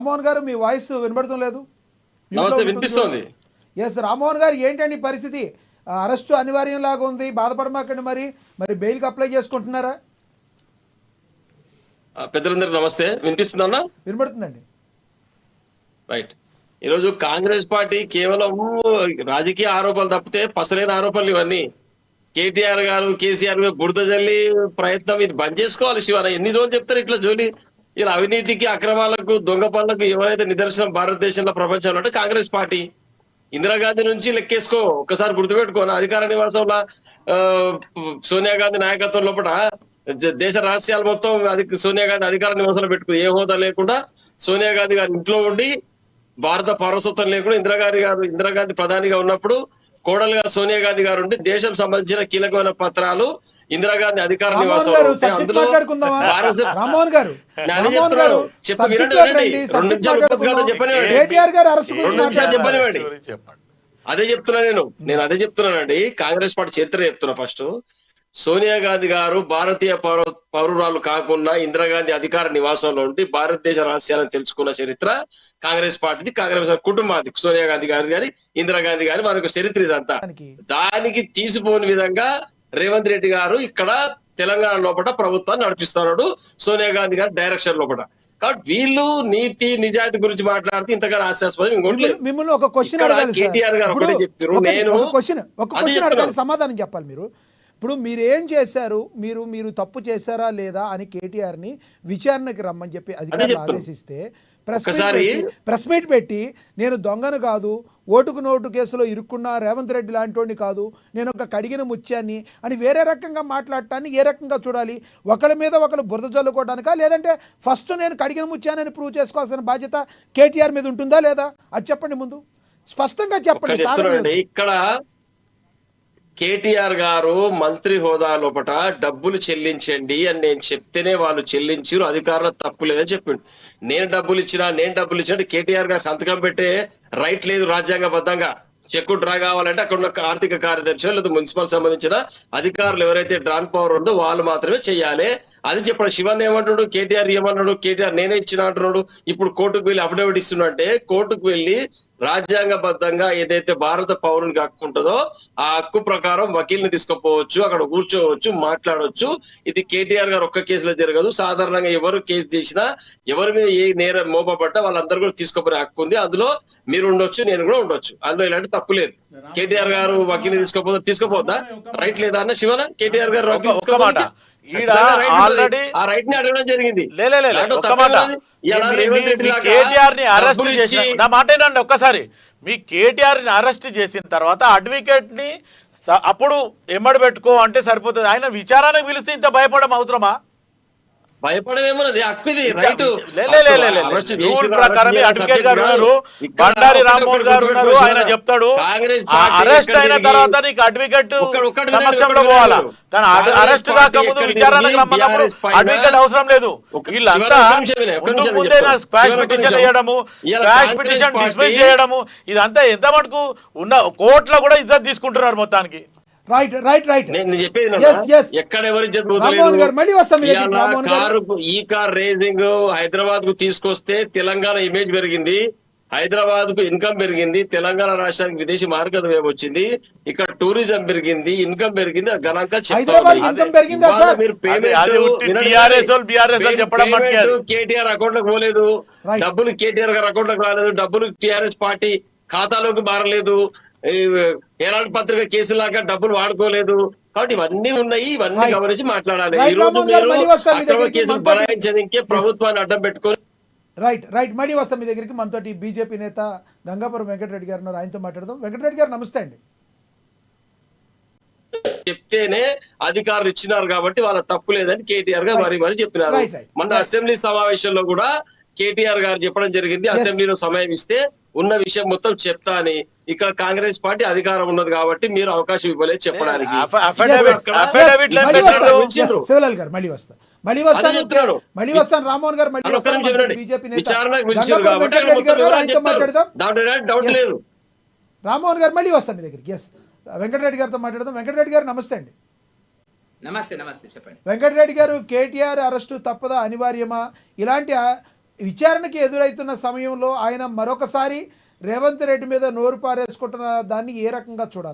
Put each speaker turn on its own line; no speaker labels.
రామ్మోహన్ గారు మీ వాయిస్ వినబడటం లేదు.
నమస్తే, వినిపిస్తుంది.
ఎస్ రామ్మోహన్ గారు, ఏంటండి పరిస్థితి? అరెస్టు అనివార్యంలాగా ఉంది, బాధపడమాకండి. మరి బెయిల్కి అప్లై చేసుకుంటున్నారా?
పెద్దలందరూ నమస్తే, వినిపిస్తుందన్నా?
వినబడుతుందండి.
రైట్. ఈరోజు కాంగ్రెస్ పార్టీ కేవలం రాజకీయ ఆరోపణలు తప్పితే పసలేని ఆరోపణలు ఇవన్నీ. కేటీఆర్ గారు కేసీఆర్ గారు బురద జల్లి ప్రయత్నం ఇది బంద్ చేసుకోవాలి. శివన ఎన్ని రోజులు చెప్తారు ఇట్లా జోలి? ఇలా అవినీతికి, అక్రమాలకు, దొంగ పనులకు ఎవరైతే నిదర్శనం భారతదేశంలో, ప్రపంచంలో అంటే కాంగ్రెస్ పార్టీ. ఇందిరాగాంధీ నుంచి లెక్కేసుకో, ఒక్కసారి గుర్తుపెట్టుకో. అధికార నివాసంలో సోనియా గాంధీ నాయకత్వం లోపల దేశ రహస్యాలు మొత్తం సోనియా గాంధీ అధికార నివాసంలో పెట్టుకో. ఏ హోదా లేకుండా సోనియా గాంధీ గారి ఇంట్లో ఉండి, భారత పౌరసత్వం లేకుండా ఇందిరాగాంధీ ప్రధానిగా ఉన్నప్పుడు కోడలుగా సోనియా గాంధీ గారు ఉండి దేశం సంబంధించిన కీలకమైన పత్రాలు ఇందిరాగాంధీ అధికార నివాసంలో అదే చెప్తున్నానండి. కాంగ్రెస్ పార్టీ చరిత్ర చెప్తున్నా. ఫస్ట్ సోనియా గాంధీ గారు భారతీయ పౌరురాలు కాకుండా ఇందిరాగాంధీ అధికార నివాసంలో ఉండి భారతదేశ రహస్యాలను తెలుసుకున్న చరిత్ర కాంగ్రెస్ పార్టీది, కాంగ్రెస్ కుటుంబాది. సోనియా గాంధీ గారి ఇందిరాగాంధీ గారి మరొక చరిత్ర ఇదంతా. దానికి తీసిపోని విధంగా రేవంత్ రెడ్డి గారు ఇక్కడ తెలంగాణ లోపల ప్రభుత్వాన్ని నడిపిస్తున్నాడు, సోనియా గాంధీ గారి డైరెక్షన్ లోపల. కాబట్టి వీళ్ళు నీతి నిజాయితీ గురించి మాట్లాడితే ఇంతగా హాస్యాస్పదం ఇంకోటి లేదు.
మిమ్మల్ని ఒక క్వశ్చన్ అడగాలి.
కేటీఆర్ గారు ఒకటే చెప్పారు, నేను
ఒక క్వశ్చన్ అడగాలి, సమాధానం చెప్పాలి మీరు. ఇప్పుడు మీరు ఏం చేశారు, మీరు తప్పు చేశారా లేదా అని కేటీఆర్ని విచారణకి రమ్మని చెప్పి అధికారులు ఆదేశిస్తే ప్రెస్ మీట్ పెట్టి నేను దొంగను కాదు, ఓటుకు నోటు కేసులో ఇరుక్కున్న రేవంత్ రెడ్డి లాంటి కాదు, నేను ఒక కడిగిన ముత్యాన్ని అని వేరే రకంగా మాట్లాడటాన్ని ఏ రకంగా చూడాలి? ఒకళ్ళ మీద ఒకళ్ళు బురద చల్లుకోవడానికా, లేదంటే ఫస్ట్ నేను కడిగిన ముత్యాన్ని ప్రూవ్ చేసుకోవాల్సిన బాధ్యత కేటీఆర్ మీద ఉంటుందా లేదా? అది చెప్పండి, ముందు స్పష్టంగా చెప్పండి.
ఇక్కడ కేటీఆర్ గారు మంత్రి హోదా లోపల డబ్బులు చెల్లించండి అని నేను చెప్తేనే వాళ్ళు చెల్లించారు, అధికారులు తప్పు లేదని చెప్పిండు. నేను డబ్బులు ఇచ్చినా కేటీఆర్ గారు సంతకం పెట్టే రైట్ లేదు రాజ్యాంగబద్ధంగా. చెక్కు డ్రా కావాలంటే అక్కడ ఉన్న ఆర్థిక కార్యదర్శి లేదా మున్సిపల్ సంబంధించిన అధికారులు ఎవరైతే డ్రాన్ పవర్ ఉందో వాళ్ళు మాత్రమే చెయ్యాలి. అది చెప్పాడు. శివన్ ఏమంటున్నాడు, కేటీఆర్ ఏమన్నాడు? కేటీఆర్ నేనే ఇచ్చిన అంటున్నాడు. ఇప్పుడు కోర్టుకు వెళ్ళి అఫిడవిట్ ఇస్తున్నట్టే కోర్టుకు వెళ్ళి రాజ్యాంగబద్ధంగా ఏదైతే భారత పౌరునికి హక్కు ఉంటుందో ఆ హక్కు ప్రకారం వకీల్ని తీసుకుపోవచ్చు, అక్కడ కూర్చోవచ్చు, మాట్లాడవచ్చు. ఇది కేటీఆర్ గారు ఒక్క కేసులో జరగదు. సాధారణంగా ఎవరు కేసు చేసినా, ఎవరి మీద ఏ నేరం మోపబడ్డా వాళ్ళందరూ కూడా తీసుకుపోయే హక్కు ఉంది. అందులో మీరు ఉండొచ్చు, నేను కూడా ఉండొచ్చు. అందులో ఇలాంటి తప్పు లేదు. కేటీఆర్ గారు వకీల్ తీసుకోపోద్దా? రైట్ లేదా అన్న శివన? కేటీఆర్ గారు ఆ రైట్ ని అడగడం జరిగింది.
ఒక్కసారి మీ కేటీఆర్ ని అరెస్ట్ చేసిన తర్వాత అడ్వకేట్ ని అప్పుడు ఎమ్మడి పెట్టుకో అంటే సరిపోతుంది. ఆయన విచారానికి పిలిస్తే ఇంత భయపడడం అవసరమా?
భయపడమేమన్నది హక్కు, ఇది రైట్.
బండారి రామ్మోహన్ గారు ఉన్నారు, ఆయన చెప్తాడు అరెస్ట్ అయిన తర్వాత నీకు అడ్వకేట్ సమక్షంలో పోవాలా, కానీ అరెస్ట్ కాకముందు విచారణకు రమ్మన్నప్పుడు అడ్వకేట్ అవసరం లేదు. వీళ్ళంతా ముందే స్క్వాష్ పిటిషన్ వేయడము, స్క్వాష్ పిటిషన్ డిస్మిస్ చేయడము, ఇదంతా ఎంత మటుకు ఉన్న కోర్టులో కూడా ఇజ్జత్ తీసుకుంటున్నారు మొత్తానికి.
ఈ కార్ రేసింగ్ హైదరాబాద్ కు తీసుకొస్తే తెలంగాణ ఇమేజ్ పెరిగింది, హైదరాబాద్ కు ఇన్కమ్ పెరిగింది, తెలంగాణ రాష్ట్రానికి విదేశీ మార్గం ఏమొచ్చింది, ఇక్కడ టూరిజం పెరిగింది, ఇన్కమ్ పెరిగింది. గణాంక కేటీఆర్ అకౌంట్ లకు పోలేదు, డబ్బులు కేటీఆర్ గారి అకౌంట్ లకు రాలేదు, డబ్బులు టిఆర్ఎస్ పార్టీ ఖాతాలోకి మారలేదు, ఏలాంటి పత్రిక కేసులాగా డబ్బులు వాడుకోలేదు. కాబట్టి ఇవన్నీ ఉన్నాయి, ఇవన్నీ గమనించి మాట్లాడాలి. ఈ రోజు కేసులు బనాయించడానికి ప్రభుత్వాన్ని అడ్డం పెట్టుకొని
రైట్ మళ్ళీ వస్తాం మీ దగ్గరికి. మనతోటి బీజేపీ నేత గంగాపురం వెంకటరెడ్డి గారు ఉన్నారు, ఆయనతో మాట్లాడదాం. వెంకటరెడ్డి గారు నమస్తే అండి.
చెప్తేనే అధికారులు ఇచ్చినారు కాబట్టి వాళ్ళ తప్పు లేదని కేటీఆర్ గారు మరి చెప్పినారు. మన అసెంబ్లీ సమావేశంలో కూడా కేటీఆర్ గారు చెప్పడం జరిగింది, అసెంబ్లీలో సమయం ఇస్తే ఉన్న విషయం మొత్తం చెప్తా అని. ఇక్కడ కాంగ్రెస్ పార్టీ అధికారం ఉన్నది కాబట్టి మీరు అవకాశం ఇవ్వలేదు చెప్పడానికి.
రామ్మోహన్ గారు మళ్ళీ వస్తాను మీ దగ్గరికి. ఎస్, వెంకటరెడ్డి గారితో మాట్లాడదాం. వెంకటరెడ్డి గారు నమస్తే అండి.
నమస్తే చెప్పండి.
వెంకటరెడ్డి గారు, కేటీఆర్ అరెస్టు తప్పదా, అనివార్యమా? విచారణకి ఎదురైతున్న సమయంలో ఆయన మరొకసారి రేవంత్ రెడ్డి మీద నోరు పారేసుకుంటున్న దాన్ని ఏ రకంగా చూడాలి?